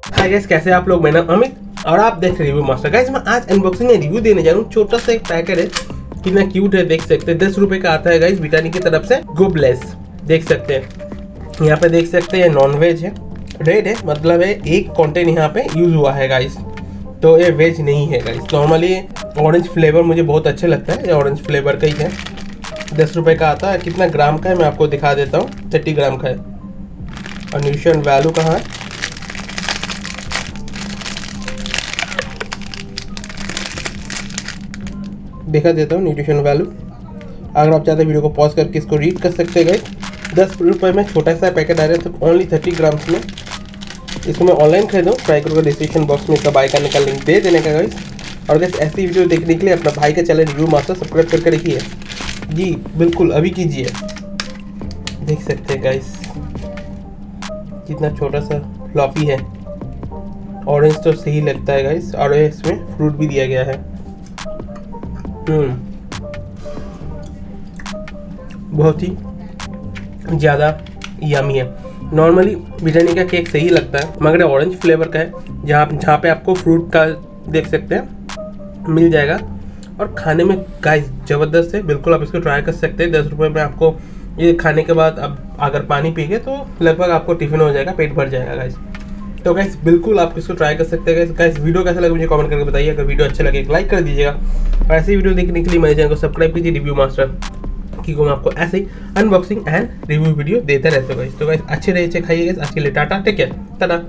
Hi guys, कैसे आप लोग? मेरा नाम अमित और आप देख रहे रिव्यू मास्टर। गाइस मैं आज अनबॉक्सिंग में रिव्यू देने जा रहा हूँ। छोटा सा एक पैकेट है, कितना क्यूट है, देख सकते हैं। 10 रुपए का आता है गाइस, ब्रिटानिया की तरफ से। गुबलेस देख सकते हैं, यहाँ पे देख सकते हैं नॉन वेज है, रेड है, मतलब है एक कंटेंट यहाँ पे यूज हुआ है गाइस, तो ये वेज नहीं है गाइस। नॉर्मली ऑरेंज फ्लेवर मुझे बहुत अच्छा लगता है, ये ऑरेंज फ्लेवर का ही है। 10 रुपए का आता है। कितना ग्राम का है मैं आपको दिखा देता हूँ, 30 ग्राम का है। और न्यूट्रिशन वैल्यू कहाँ है, दिखा देता हूँ न्यूट्रिशन वैल्यू। अगर आप चाहते हैं वीडियो को पॉज करके इसको रीड कर सकते हैं गाइस। 10 रुपये में छोटा सा पैकेट आ रहा है, तो ओनली 30 ग्राम्स में। इसको मैं ऑनलाइन खरीदूँ, ट्राई करूँगा डिस्क्रिप्शन बॉक्स में इसका बाय करने का लिंक दे देने का गाइस। और गाइस ऐसी वीडियो देखने के लिए अपना भाई का चैनल रिव्यू मास्टर सब्सक्राइब करके रखिए जी, बिल्कुल अभी कीजिए। देख सकते हैं गाइस कितना छोटा सा फ्लॉफी है। ऑरेंज तो सही लगता है गाइस, और इसमें फ्रूट भी दिया गया है। बहुत ही ज़्यादा यमी है। नॉर्मली ब्रिटानिया का केक सही लगता है, मगर ऑरेंज फ्लेवर का है, जहाँ पे आपको फ्रूट का देख सकते हैं मिल जाएगा। और खाने में गाइस ज़बरदस्त है, बिल्कुल आप इसको ट्राई कर सकते हैं। 10 रुपये में आपको ये खाने के बाद अब अगर पानी पिएंगे तो लगभग आपको टिफिन हो जाएगा, पेट भर जाएगा गाइस। तो गाइस बिल्कुल आप इसको ट्राई कर सकते हैं गाइस। वीडियो कैसा लगा मुझे कमेंट करके बताइए। अगर वीडियो अच्छा लगे एक लाइक कर दीजिएगा, और ऐसी वीडियो देखने के लिए मेरे चैनल को सब्सक्राइब कीजिए रिव्यू मास्टर, क्योंकि मैं आपको ऐसे ही अनबॉक्सिंग एंड रिव्यू वीडियो देते रहते हो गाइस। तो गाइस अच्छे रहिए, खाइए गाइस। आज के लिए टाटा, टेक केयर, टाटा।